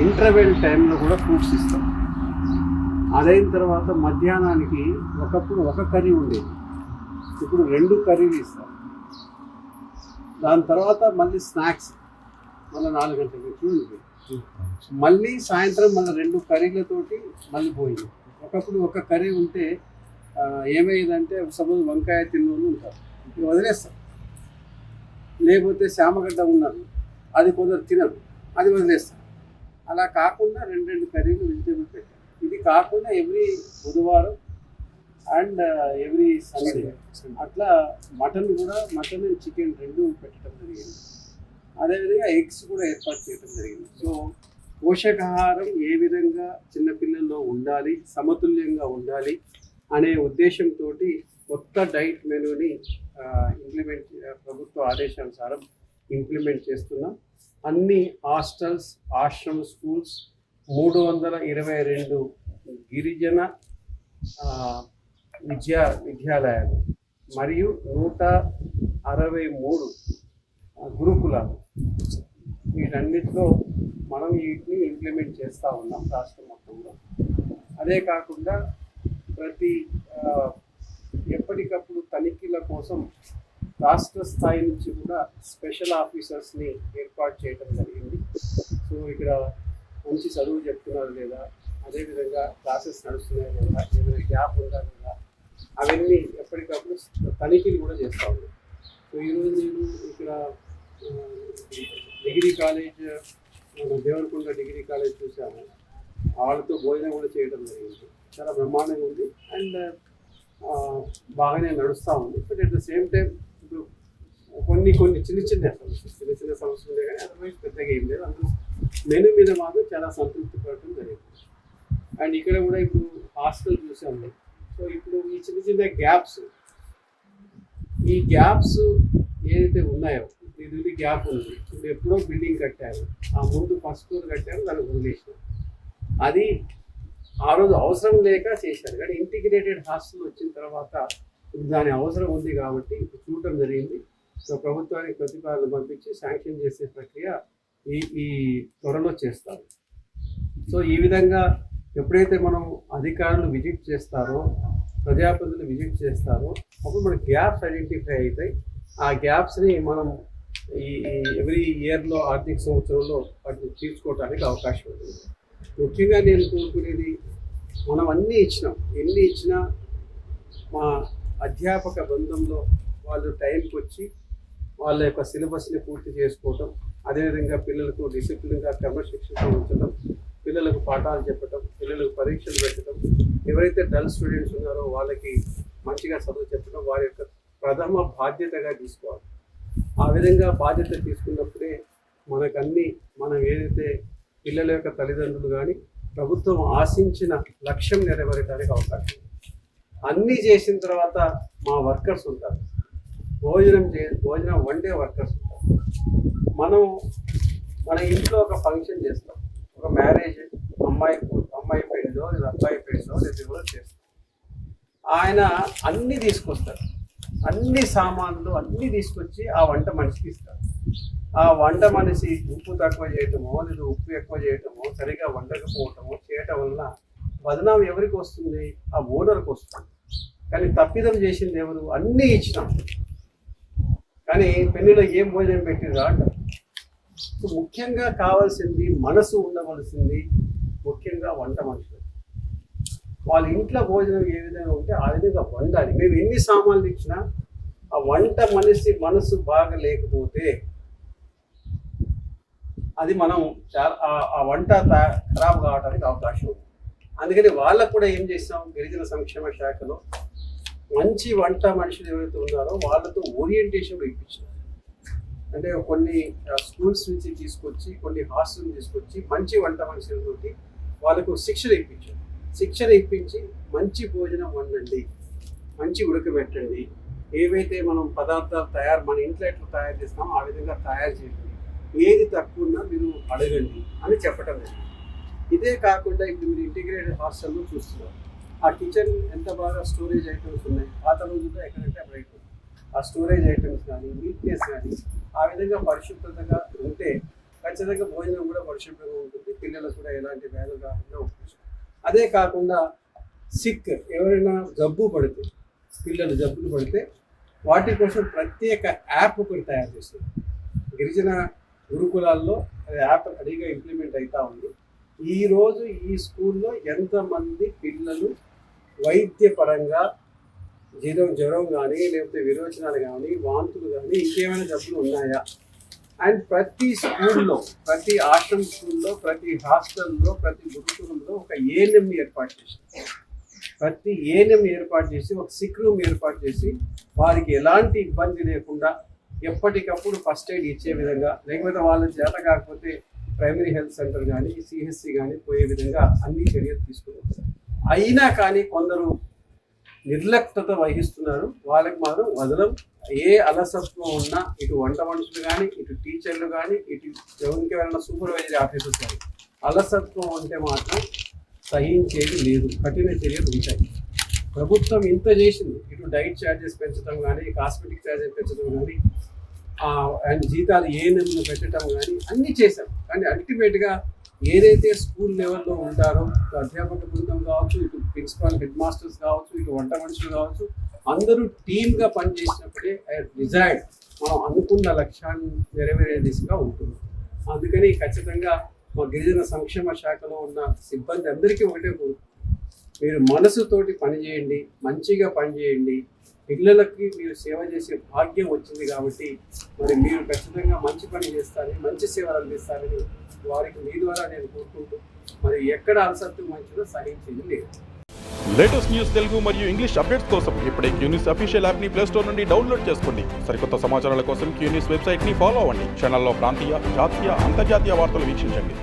Interval టైంలో కూడా fruits ఇస్తాం. అదైన తర్వాత మధ్యాహ్నానికి ఒకప్పుడు ఒక కర్రీ ఉండేది, ఇప్పుడు 2 కర్రీలు ఇస్తాం. దాని తర్వాత మళ్ళీ స్నాక్స్ మళ్ళీ 4 గంటలకి చూడండి, మళ్ళీ సాయంత్రం మళ్ళీ 2 కర్రీలతోటి మళ్ళీ పోయింది. ఒకప్పుడు ఒక కర్రీ ఉంటే ఏమయ్యేదంటే సపోజ్ వంకాయ తిన్నోళ్ళు ఉంటారు, ఇక వదిలేస్తారు. లేకపోతే శామగడ్డ ఉన్నారు, అది కొందరు తినరు, అది వదిలేస్తారు. అలా కాకుండా 2 కర్రీలు వెజిటేబుల్ పెట్టారు. ఇది కాకుండా ఎవ్రీ బుధవారం అండ్ ఎవ్రీ సండే అట్లా మటన్ అండ్ చికెన్ 2 పెట్టడం జరిగింది. అదేవిధంగా ఎగ్స్ కూడా ఏర్పాటు చేయడం జరిగింది. సో పోషకాహారం ఏ విధంగా చిన్నపిల్లల్లో ఉండాలి, సమతుల్యంగా ఉండాలి అనే ఉద్దేశంతో కొత్త డైట్ మెనూని ప్రభుత్వ ఆదేశానుసారం ఇంప్లిమెంట్ చేస్తున్నాం. అన్ని హాస్టల్స్, ఆశ్రమ స్కూల్స్, 322 గిరిజన విద్యాలయాలు మరియు 163 గురుకులాలు, వీటన్నిటిలో మనం వీటిని ఇంప్లిమెంట్ చేస్తూ ఉన్నాం రాష్ట్రం మొత్తంలో. అదే కాకుండా ప్రతి ఎప్పటికప్పుడు తనిఖీల కోసం రాష్ట్ర స్థాయి నుంచి కూడా స్పెషల్ ఆఫీసర్స్ని ఏర్పాటు చేయడం జరిగింది. సో ఇక్కడ మంచి చదువు చెప్తున్నారు లేదా, అదేవిధంగా క్లాసెస్ నడుస్తున్నాయి లేదా, ఏదైనా గ్యాప్ ఉందా లేదా, అవన్నీ ఎప్పటికప్పుడు తనిఖీలు కూడా చేస్తూ ఉన్నాం. సో ఈరోజు నేను ఇక్కడ degree college, Devarakonda degree college చూసాము. వాళ్ళతో భోజనం కూడా చేయడం జరిగింది. చాలా బ్రహ్మాండంగా ఉంది అండ్ బాగానే నడుస్తూ ఉంది. But at the same time ఇప్పుడు కొన్ని చిన్న సమస్యలు ఉండే కానీ అదర్వైజ్ పెద్దగా ఏం లేదు. అందులో మెనూ మీద మాత్రం చాలా సంతృప్తి పడటం జరిగింది. అండ్ ఇక్కడ కూడా ఇప్పుడు హాస్టల్ చూసాము. సో ఇప్పుడు ఈ చిన్న గ్యాప్స్ ఏదైతే ఉన్నాయో, ఇది గ్యాప్ ఉంది. ఇప్పుడు ఎప్పుడో బిల్డింగ్ కట్టారు, ఆ ముందు ఫస్ట్ ఫ్లోర్ కట్టారు, దానికి వదిలేసారు. అది ఆ రోజు అవసరం లేక చేశారు. కానీ ఇంటిగ్రేటెడ్ హాస్టల్ వచ్చిన తర్వాత ఇప్పుడు దాని అవసరం ఉంది కాబట్టి ఇప్పుడు చూడటం జరిగింది. సో ప్రభుత్వానికి ప్రతిపాదన పంపించి శాంక్షన్ చేసే ప్రక్రియ ఈ త్వరలో చేస్తారు. సో ఈ విధంగా ఎప్పుడైతే మనం అధికారులు విజిట్ చేస్తారో, ప్రజాప్రతినిధులు విజిట్ చేస్తారో, అప్పుడు మన గ్యాప్స్ ఐడెంటిఫై అవుతాయి. ఆ గ్యాప్స్ని మనం ఈ ఎవ్రీ ఇయర్లో ఆర్థిక సంవత్సరంలో వాటిని తీర్చుకోవడానికి అవకాశం ఉంటుంది. ముఖ్యంగా నేను కోరుకునేది, మనం అన్నీ ఇచ్చినాం, ఎన్ని ఇచ్చినా మా అధ్యాపక బృందంలో వాళ్ళు టైంకి వచ్చి వాళ్ళ యొక్క సిలబస్ని పూర్తి చేసుకోవటం, అదేవిధంగా పిల్లలకు డిసిప్లిన్గా క్రమశిక్షణతో ఉంచడం, పిల్లలకు పాఠాలు చెప్పడం, పిల్లలకు పరీక్షలు పెట్టడం, ఎవరైతే డల్ స్టూడెంట్స్ ఉన్నారో వాళ్ళకి మంచిగా చదువు చెప్పడం వారి యొక్క ప్రథమ బాధ్యతగా తీసుకోవాలి. ఆ విధంగా బాధ్యత తీసుకున్నప్పుడే మనం ఏదైతే పిల్లల యొక్క తల్లిదండ్రులు కానీ ప్రభుత్వం ఆశించిన లక్ష్యం నెరవేరడానికి అవకాశం. అన్నీ చేసిన తర్వాత మా వర్కర్స్ ఉంటారు, భోజనం వండే వర్కర్స్ ఉంటారు. మన ఇంట్లో ఒక ఫంక్షన్ చేస్తాం, ఒక మ్యారేజ్, అమ్మాయి పెళ్ళిలో లేదా అబ్బాయి పెళ్ళిలో లేదా కూడా చేస్తాం. ఆయన అన్నీ తీసుకొస్తారు, అన్ని సామాన్లు అన్నీ తీసుకొచ్చి ఆ వంట మనిషికి ఇస్తారు. ఆ వంట మనిషి ఉప్పు తక్కువ చేయటమో లేదా ఉప్పు ఎక్కువ చేయటమో, సరిగా వండకపోవటమో చేయటం వలన బదనాం ఎవరికి వస్తుంది? ఆ ఓనర్కి వస్తుంది. కానీ తప్పిదం చేసింది ఎవరు? అన్నీ ఇచ్చినాం కానీ పెళ్ళిలో ఏం భోజనం పెట్టిందా అంటారు. ముఖ్యంగా కావాల్సింది మనసు ఉండవలసింది, ముఖ్యంగా వంట మనుషులు. వాళ్ళ ఇంట్లో భోజనం ఏ విధంగా ఉంటే ఆ విధంగా వండాలి. మేము ఎన్ని సామాన్లు ఇచ్చినా ఆ వంట మనిషి మనసు బాగా లేకపోతే అది మనం ఆ వంట ఖరాబ్ కావడానికి అవకాశం ఉంది. అందుకని వాళ్ళకు కూడా ఏం చేస్తాం, గిరిజన సంక్షేమ శాఖలో మంచి వంట మనుషులు ఎవరైతే ఉన్నారో వాళ్ళతో ఓరియంటేషన్ ఇప్పించారు. అంటే కొన్ని స్కూల్స్ నుంచి తీసుకొచ్చి, కొన్ని హాస్టల్ తీసుకొచ్చి మంచి వంట మనుషులతోటి వాళ్ళకు శిక్షణ ఇప్పించి మంచి భోజనం వండండి, మంచి ఉడకబెట్టండి, ఏవైతే మనం పదార్థాలు మన ఇంట్లో ఎట్లా తయారు చేస్తామో ఆ విధంగా తయారు చేయండి, ఏది తక్కువ ఉన్నా మీరు అడగండి అని చెప్పటం లేదు. ఇదే కాకుండా ఇప్పుడు మీరు ఇంటిగ్రేటెడ్ హాస్టల్లో చూస్తున్నారు, ఆ కిచెన్ ఎంత బాగా స్టోరేజ్ ఐటమ్స్ ఉన్నాయి. పాత రోజుల్లో ఎక్కడంటే బయట ఆ స్టోరేజ్ ఐటమ్స్ కానీ, నీట్నెస్ కానీ ఆ విధంగా పరిశుభ్రతగా ఉంటే ఖచ్చితంగా భోజనం కూడా పరిశుభ్రంగా ఉంటుంది, పిల్లలకు కూడా ఎలాంటి వ్యాధులు రాకుండా ఉంటుంది. అదే కాకుండా సిక్ ఎవరైనా జబ్బులు పడితే వాటి కోసం ప్రత్యేక యాప్ ఒకటి తయారు చేస్తుంది. గిరిజన గురుకులాల్లో యాప్ రెడీగా ఇంప్లిమెంట్ అవుతా ఉంది. ఈరోజు ఈ స్కూల్లో ఎంతమంది పిల్లలు వైద్యపరంగా జ్వరం కానీ లేకపోతే విరోచనాలు కానీ వాంతులు కానీ ఇంకేమైనా జబ్బులు ఉన్నాయా అండ్ ప్రతి స్కూల్లో, ప్రతి ఆశ్రమ స్కూల్లో, ప్రతి హాస్టల్లో, ప్రతి గురుకులంలో ఒక ఏఎన్ఎం ఏర్పాటు చేసి ఒక సిక్ రూమ్ ఏర్పాటు చేసి వారికి ఎలాంటి ఇబ్బంది లేకుండా ఎప్పటికప్పుడు ఫస్ట్ ఎయిడ్ ఇచ్చే విధంగా, లేకపోతే వాళ్ళ చేత కాకపోతే ప్రైమరీ హెల్త్ సెంటర్ కానీ సిహెచ్సి కానీ పోయే విధంగా అన్ని చర్యలు తీసుకున్నారు. అయినా కానీ కొందరు నిర్లక్ష్యత వహిస్తున్నారు. వాళ్ళకి మాత్రం వదలం. ఏ అలసత్వం ఉన్నా ఇటు వంట మనుషులు కానీ, ఇటు టీచర్లు కానీ, ఇటు ఎవరికెవరైనా సూపర్వైజరీ ఆఫీసర్స్ కానీ అలసత్వం ఉంటే మాత్రం సహించేది లేదు. కఠిన చర్యలు ఉంటాయి. ప్రభుత్వం ఇంత చేసింది. ఇటు డైట్ ఛార్జెస్ పెంచడం కానీ, కాస్మెటిక్ ఛార్జెస్ పెంచడం కానీ, అండ్ జీతాలు ఏఎన్ఎంలు పెట్టడం కానీ అన్నీ చేశాం. కానీ అల్టిమేట్గా ఏదైతే స్కూల్ లెవెల్లో ఉంటారో అధ్యాపక బృందం కావచ్చు, ఇటు ప్రిన్సిపాల్ హెడ్ మాస్టర్స్ కావచ్చు, ఇటు వంట మనుషులు కావచ్చు, అందరూ టీమ్గా పనిచేసినప్పుడే డిజైర్డ్ మనం అనుకున్న లక్ష్యాన్ని నెరవేరే దిశగా ఉంటుంది. అందుకని ఖచ్చితంగా మా గిరిజన సంక్షేమ శాఖలో ఉన్న సిబ్బంది అందరికీ ఒకటే కోరుకుంటున్నాను, మీరు మనసుతోటి పనిచేయండి, మంచిగా పనిచేయండి. పిల్లలకి మీరు సేవ చేసే భాగ్యం వచ్చింది కాబట్టి మరి మీరు ఖచ్చితంగా మంచి పని చేస్తారని, మంచి సేవలు అందిస్తారని వారికి మీ ద్వారా నేను కోరుకుంటూ మరి ఎక్కడ అలసత్వం మంచిదో సహించేది లేదు. లేటెస్ట్ న్యూస్ తెలుగు మరియు ఇంగ్లీష్ అప్డేట్స్ కోసం ఇప్పుడే క్యూ న్యూస్ అఫీషియల్ యాప్ ని ప్లే స్టోర్ నుండి డౌన్లోడ్ చేసుకోండి. సరికొత్త సమాచారాల కోసం క్యూ న్యూస్ వెబ్సైట్ ని ఫాలో అవ్వండి. ఛానల్లో ప్రాంతీయ, జాతీయ, అంతర్జాతీయ వార్తలు వీక్షించండి.